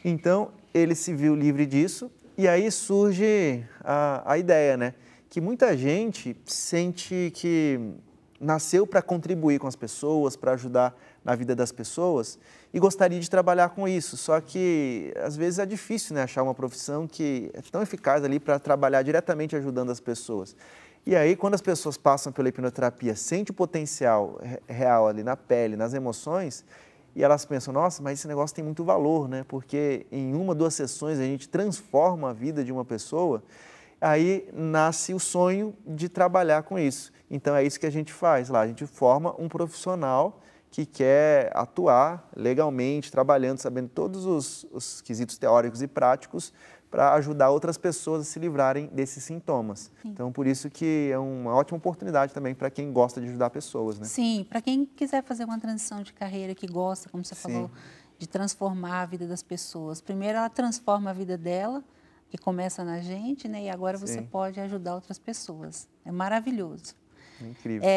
Então, ele se viu livre disso e aí surge a ideia, né, que muita gente sente que nasceu para contribuir com as pessoas, para ajudar na vida das pessoas e gostaria de trabalhar com isso. Só que, às vezes, é difícil, né, achar uma profissão que é tão eficaz ali para trabalhar diretamente ajudando as pessoas. E aí, quando as pessoas passam pela hipnoterapia, sente o potencial real ali na pele, nas emoções, e elas pensam, nossa, mas esse negócio tem muito valor, né? Porque em 1, 2 sessões a gente transforma a vida de uma pessoa. Aí nasce o sonho de trabalhar com isso. Então, é isso que a gente faz lá. A gente forma um profissional que quer atuar legalmente, trabalhando, sabendo todos os quesitos teóricos e práticos para ajudar outras pessoas a se livrarem desses sintomas. Sim. Então, por isso que é uma ótima oportunidade também para quem gosta de ajudar pessoas, né? Sim, para quem quiser fazer uma transição de carreira, que gosta, como você falou, de transformar a vida das pessoas. Primeiro, ela transforma a vida dela, que começa na gente, né? E agora você pode ajudar outras pessoas. É maravilhoso. Incrível.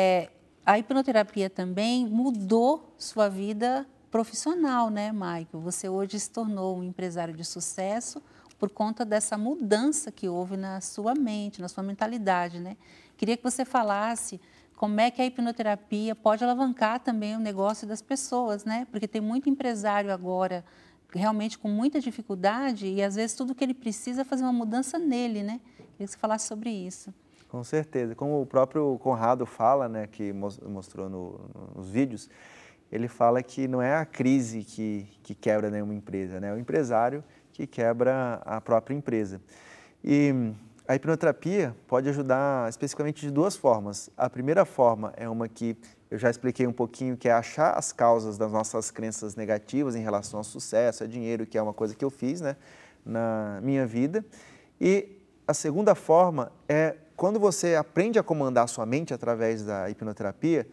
A hipnoterapia também mudou sua vida profissional, né, Michael? Você hoje se tornou um empresário de sucesso por conta dessa mudança que houve na sua mente, na sua mentalidade, né? Queria que você falasse como é que a hipnoterapia pode alavancar também o negócio das pessoas, né? Porque tem muito empresário agora realmente com muita dificuldade e, às vezes, tudo que ele precisa é fazer uma mudança nele, né? Queria que você falasse sobre isso. Com certeza. Como o próprio Conrado fala, né, que mostrou nos vídeos, ele fala que não é a crise que quebra nenhuma empresa, né? É o empresário que quebra a própria empresa. E a hipnoterapia pode ajudar especificamente de 2 formas. A primeira forma é uma que eu já expliquei um pouquinho, que é achar as causas das nossas crenças negativas em relação ao sucesso, a dinheiro, que é uma coisa que eu fiz, né, na minha vida. E a segunda forma é quando você aprende a comandar a sua mente através da hipnoterapia,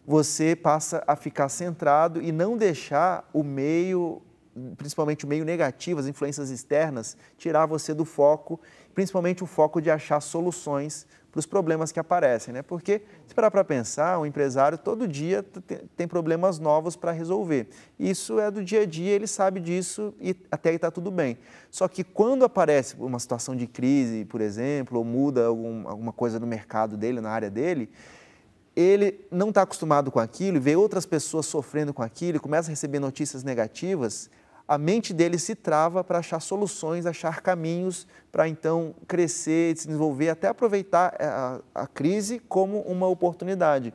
você passa a ficar centrado e não deixar o meio, principalmente o meio negativo, as influências externas, tirar você do foco, principalmente o foco de achar soluções para os problemas que aparecem, né? Porque, se parar para pensar, um empresário todo dia tem problemas novos para resolver. Isso é do dia a dia, ele sabe disso e até aí está tudo bem. Só que quando aparece uma situação de crise, por exemplo, ou muda alguma coisa no mercado dele, na área dele, ele não está acostumado com aquilo e vê outras pessoas sofrendo com aquilo e começa a receber notícias negativas, a mente dele se trava para achar soluções, achar caminhos para então crescer, se desenvolver, até aproveitar a crise como uma oportunidade.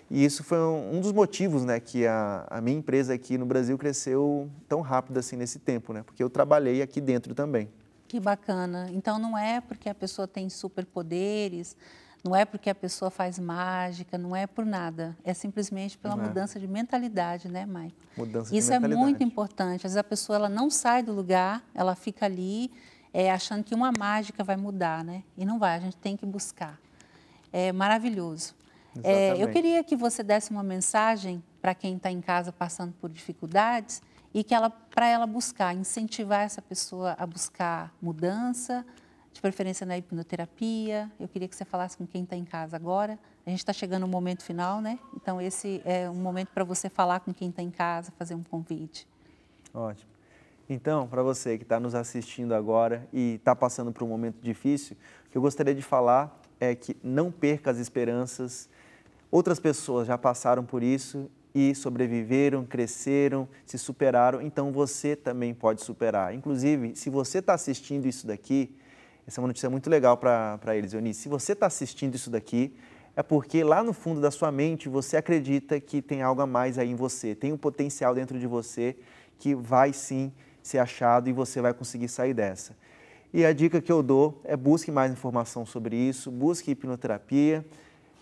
E isso foi um dos motivos, né, que a minha empresa aqui no Brasil cresceu tão rápido assim nesse tempo, né, porque eu trabalhei aqui dentro também. Que bacana. Então não é porque a pessoa tem superpoderes, não é porque a pessoa faz mágica, não é por nada. É simplesmente pela mudança de mentalidade, né, Maicon? Mudança de mentalidade. Isso é muito importante. Às vezes a pessoa ela não sai do lugar, ela fica ali achando que uma mágica vai mudar, né? E não vai, a gente tem que buscar. É maravilhoso. Eu queria que você desse uma mensagem para quem está em casa passando por dificuldades e que para ela buscar, incentivar essa pessoa a buscar mudança, de preferência na hipnoterapia. Eu queria que você falasse com quem está em casa agora. A gente está chegando no momento final, né? Então, esse é um momento para você falar com quem está em casa, fazer um convite. Ótimo. Então, para você que está nos assistindo agora e está passando por um momento difícil, o que eu gostaria de falar é que não perca as esperanças. Outras pessoas já passaram por isso e sobreviveram, cresceram, se superaram, então você também pode superar. Inclusive, se você está assistindo isso daqui, essa é uma notícia muito legal para eles, Eunice. Se você está assistindo isso daqui, é porque lá no fundo da sua mente você acredita que tem algo a mais aí em você, tem um potencial dentro de você que vai sim ser achado e você vai conseguir sair dessa. E a dica que eu dou é busque mais informação sobre isso, busque hipnoterapia,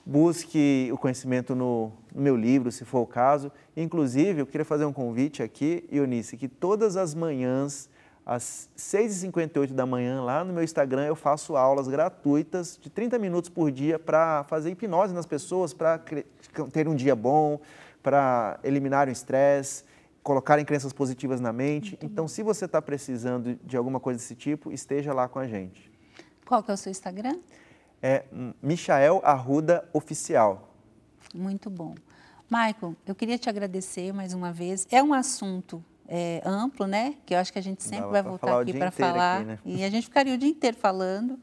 busque o conhecimento no meu livro, se for o caso. Inclusive, eu queria fazer um convite aqui, Eunice, que todas as manhãs, às 6h58 da manhã, lá no meu Instagram, eu faço aulas gratuitas de 30 minutos por dia para fazer hipnose nas pessoas, para ter um dia bom, para eliminar o estresse, colocarem crenças positivas na mente. Então, se você está precisando de alguma coisa desse tipo, esteja lá com a gente. Qual que é o seu Instagram? É Michael Arruda Oficial. Muito bom. Maicon, eu queria te agradecer mais uma vez. É um assunto amplo, né? Que eu acho que a gente sempre vai voltar aqui para falar. Aqui, né? E a gente ficaria o dia inteiro falando.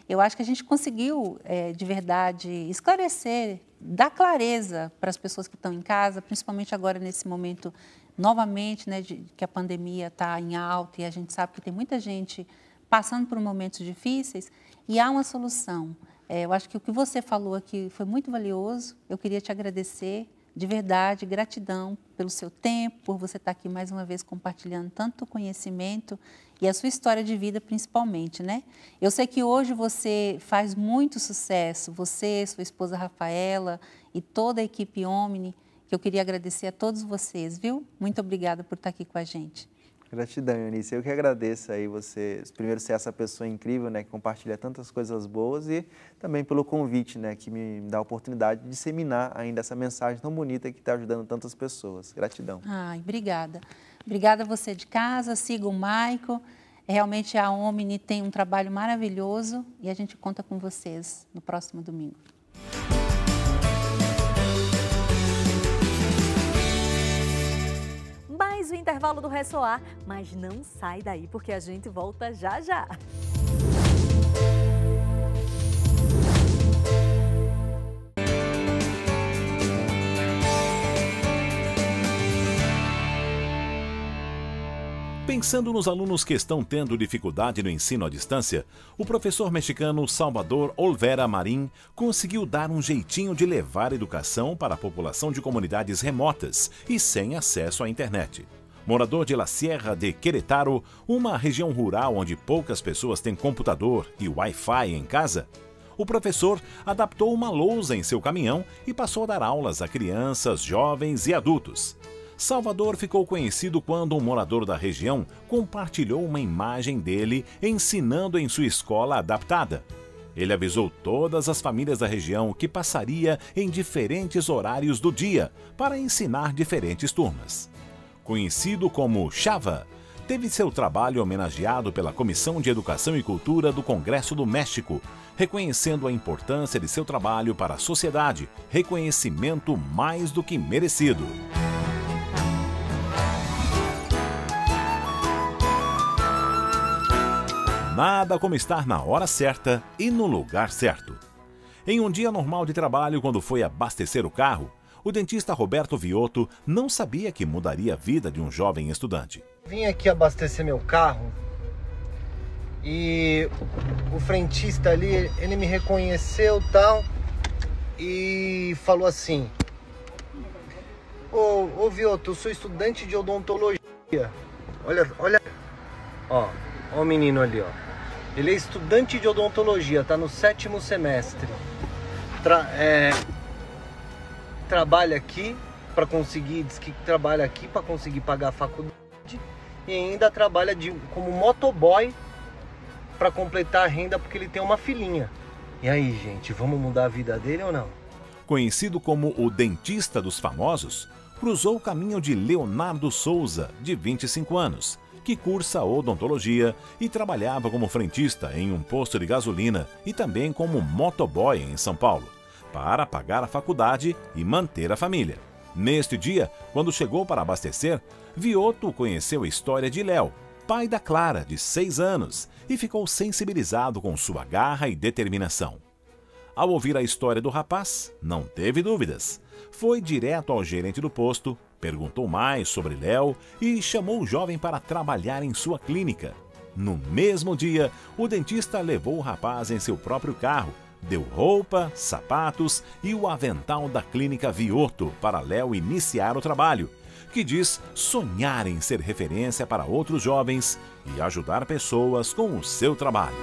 Eu acho que a gente conseguiu, de verdade, esclarecer, dar clareza para as pessoas que estão em casa, principalmente agora nesse momento, novamente, né, que a pandemia está em alta e a gente sabe que tem muita gente passando por momentos difíceis e há uma solução. Eu acho que o que você falou aqui foi muito valioso. Eu queria te agradecer, de verdade, gratidão pelo seu tempo, por você estar aqui mais uma vez compartilhando tanto conhecimento e a sua história de vida principalmente, né? Eu sei que hoje você faz muito sucesso, você, sua esposa Rafaela e toda a equipe Omni, que eu queria agradecer a todos vocês, viu? Muito obrigada por estar aqui com a gente. Gratidão, Eunice. Eu que agradeço aí você, primeiro, ser essa pessoa incrível, né, que compartilha tantas coisas boas e também pelo convite, né, que me dá a oportunidade de disseminar ainda essa mensagem tão bonita que está ajudando tantas pessoas. Gratidão. Ai, obrigada. Obrigada a você de casa, siga o Maicon. Realmente a Omni tem um trabalho maravilhoso e a gente conta com vocês no próximo domingo. Mais o intervalo do Ressoar, mas não sai daí porque a gente volta já já. Pensando nos alunos que estão tendo dificuldade no ensino à distância, o professor mexicano Salvador Olvera Marim conseguiu dar um jeitinho de levar educação para a população de comunidades remotas e sem acesso à internet. Morador de La Sierra de Querétaro, uma região rural onde poucas pessoas têm computador e Wi-Fi em casa, o professor adaptou uma lousa em seu caminhão e passou a dar aulas a crianças, jovens e adultos. Salvador ficou conhecido quando um morador da região compartilhou uma imagem dele ensinando em sua escola adaptada. Ele avisou todas as famílias da região que passaria em diferentes horários do dia para ensinar diferentes turmas. Conhecido como Chava, teve seu trabalho homenageado pela Comissão de Educação e Cultura do Congresso do México, reconhecendo a importância de seu trabalho para a sociedade, reconhecimento mais do que merecido. Nada como estar na hora certa e no lugar certo. Em um dia normal de trabalho, quando foi abastecer o carro, o dentista Roberto Viotto não sabia que mudaria a vida de um jovem estudante. Vim aqui abastecer meu carro e o frentista ali, ele me reconheceu tal e falou assim: Ô Viotto, eu sou estudante de odontologia. Olha, ó o menino ali, ó. Ele é estudante de odontologia, tá no 7º semestre. Trabalha aqui para conseguir, diz que trabalha aqui para conseguir pagar a faculdade e ainda trabalha como motoboy para completar a renda porque ele tem uma filhinha. E aí, gente, vamos mudar a vida dele ou não? Conhecido como o dentista dos famosos, cruzou o caminho de Leonardo Souza, de 25 anos, que cursa odontologia e trabalhava como frentista em um posto de gasolina e também como motoboy em São Paulo, para pagar a faculdade e manter a família. Neste dia, quando chegou para abastecer, Viotto conheceu a história de Léo, pai da Clara, de 6 anos, e ficou sensibilizado com sua garra e determinação. Ao ouvir a história do rapaz, não teve dúvidas. Foi direto ao gerente do posto, perguntou mais sobre Léo e chamou o jovem para trabalhar em sua clínica. No mesmo dia, o dentista levou o rapaz em seu próprio carro, deu roupa, sapatos e o avental da clínica Viotto para Léo iniciar o trabalho, que diz sonhar em ser referência para outros jovens e ajudar pessoas com o seu trabalho.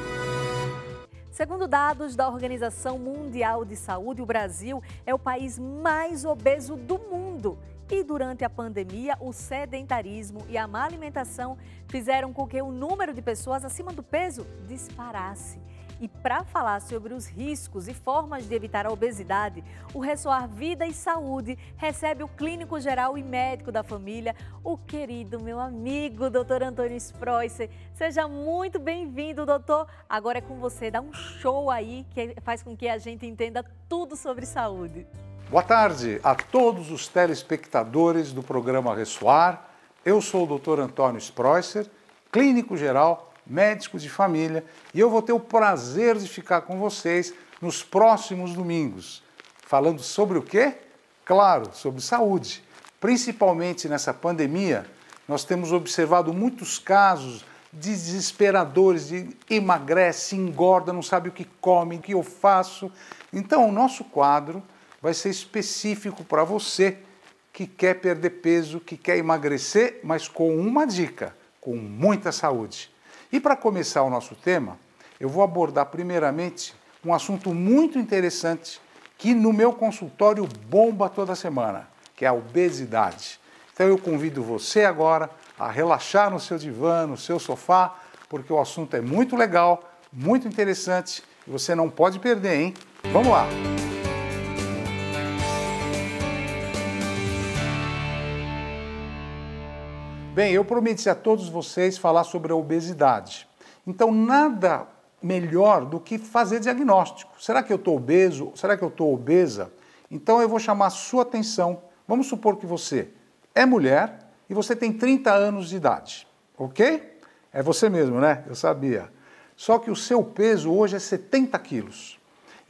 Segundo dados da Organização Mundial de Saúde, o Brasil é o país mais obeso do mundo. E durante a pandemia, o sedentarismo e a má alimentação fizeram com que o número de pessoas acima do peso disparasse. E para falar sobre os riscos e formas de evitar a obesidade, o Ressoar Vida e Saúde recebe o clínico geral e médico da família, o querido meu amigo, Dr. Antônio Spreuser. Seja muito bem-vindo, doutor. Agora é com você, dá um show aí que faz com que a gente entenda tudo sobre saúde. Boa tarde a todos os telespectadores do programa Ressoar. Eu sou o Dr. Antônio Spreuser, clínico geral, médico de família, e eu vou ter o prazer de ficar com vocês nos próximos domingos. Falando sobre o quê? Claro, sobre saúde. Principalmente nessa pandemia, nós temos observado muitos casos desesperadores de emagrece, engorda, não sabe o que come, o que eu faço. Então, o nosso quadro vai ser específico para você que quer perder peso, que quer emagrecer, mas com uma dica, com muita saúde. E para começar o nosso tema, eu vou abordar primeiramente um assunto muito interessante que no meu consultório bomba toda semana, que é a obesidade. Então eu convido você agora a relaxar no seu divã, no seu sofá, porque o assunto é muito legal, muito interessante e você não pode perder, hein? Vamos lá! Bem, eu prometi a todos vocês falar sobre a obesidade. Então, nada melhor do que fazer diagnóstico. Será que eu estou obeso? Será que eu estou obesa? Então, eu vou chamar a sua atenção. Vamos supor que você é mulher e você tem 30 anos de idade, ok? É você mesmo, né? Eu sabia. Só que o seu peso hoje é 70 quilos.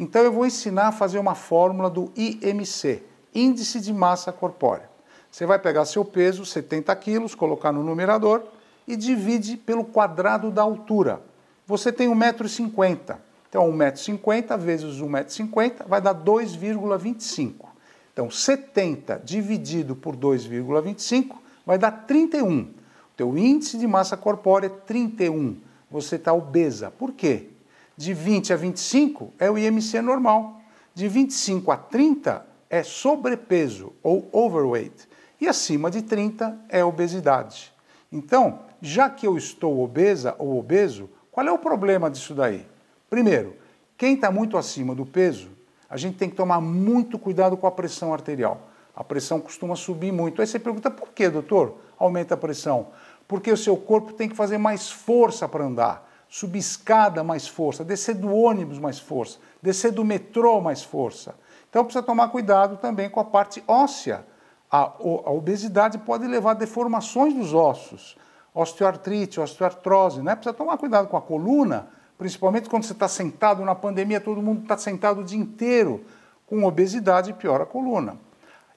Então, eu vou ensinar a fazer uma fórmula do IMC, Índice de Massa Corpórea. Você vai pegar seu peso, 70 quilos, colocar no numerador e divide pelo quadrado da altura. Você tem 1,50 m. Então, 1,50 m vezes 1,50 m vai dar 2,25. Então, 70 dividido por 2,25 vai dar 31. O teu índice de massa corpórea é 31. Você está obesa. Por quê? De 20 a 25 é o IMC normal. De 25 a 30 é sobrepeso ou overweight. E acima de 30 é obesidade. Então, já que eu estou obesa ou obeso, qual é o problema disso daí? Primeiro, quem está muito acima do peso, a gente tem que tomar muito cuidado com a pressão arterial. A pressão costuma subir muito. Aí você pergunta, por que, doutor, aumenta a pressão? Porque o seu corpo tem que fazer mais força para andar, subir escada mais força, descer do ônibus mais força, descer do metrô mais força. Então precisa tomar cuidado também com a parte óssea. A obesidade pode levar a deformações dos ossos, osteoartrite, osteoartrose, né? Precisa tomar cuidado com a coluna, principalmente quando você está sentado na pandemia, todo mundo está sentado o dia inteiro. Com obesidade piora a coluna.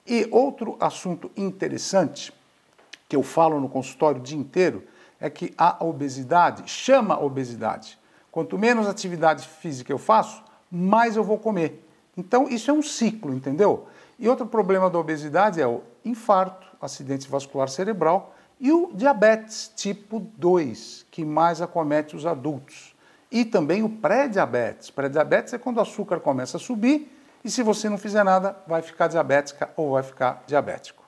E outro assunto interessante, que eu falo no consultório o dia inteiro, é que a obesidade chama obesidade. Quanto menos atividade física eu faço, mais eu vou comer. Então isso é um ciclo, entendeu? E outro problema da obesidade é o infarto, acidente vascular cerebral e o diabetes tipo 2, que mais acomete os adultos. E também o pré-diabetes. Pré-diabetes é quando o açúcar começa a subir e se você não fizer nada, vai ficar diabética ou vai ficar diabético.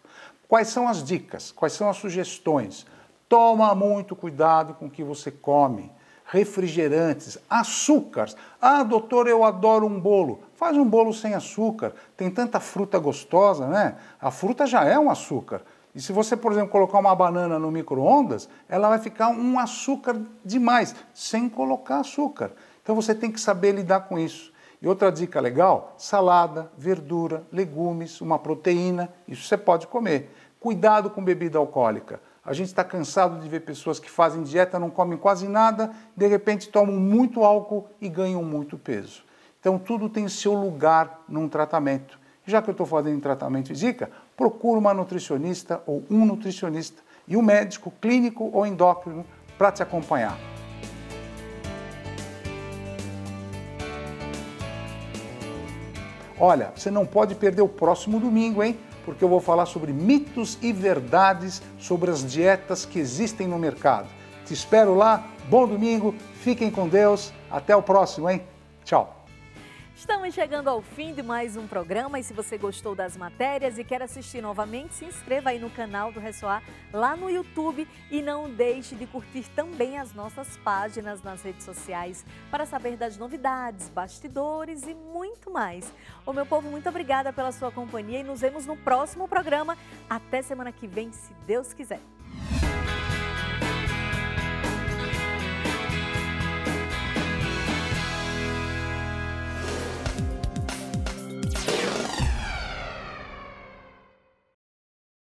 Quais são as dicas? Quais são as sugestões? Toma muito cuidado com o que você come. Refrigerantes, açúcares. Ah, doutor, eu adoro um bolo. Faz um bolo sem açúcar. Tem tanta fruta gostosa, né? A fruta já é um açúcar. E se você, por exemplo, colocar uma banana no micro-ondas, ela vai ficar um açúcar demais, sem colocar açúcar. Então você tem que saber lidar com isso. E outra dica legal, salada, verdura, legumes, uma proteína, isso você pode comer. Cuidado com bebida alcoólica. A gente está cansado de ver pessoas que fazem dieta, não comem quase nada, de repente tomam muito álcool e ganham muito peso. Então tudo tem seu lugar num tratamento. Já que eu estou fazendo tratamento de Zika, procura uma nutricionista ou um nutricionista e um médico clínico ou endócrino para te acompanhar. Olha, você não pode perder o próximo domingo, hein? Porque eu vou falar sobre mitos e verdades sobre as dietas que existem no mercado. Te espero lá, bom domingo, fiquem com Deus, até o próximo, hein? Tchau! Estamos chegando ao fim de mais um programa e se você gostou das matérias e quer assistir novamente, se inscreva aí no canal do Ressoar lá no YouTube e não deixe de curtir também as nossas páginas nas redes sociais para saber das novidades, bastidores e muito mais. Ô meu povo, muito obrigada pela sua companhia e nos vemos no próximo programa. Até semana que vem, se Deus quiser.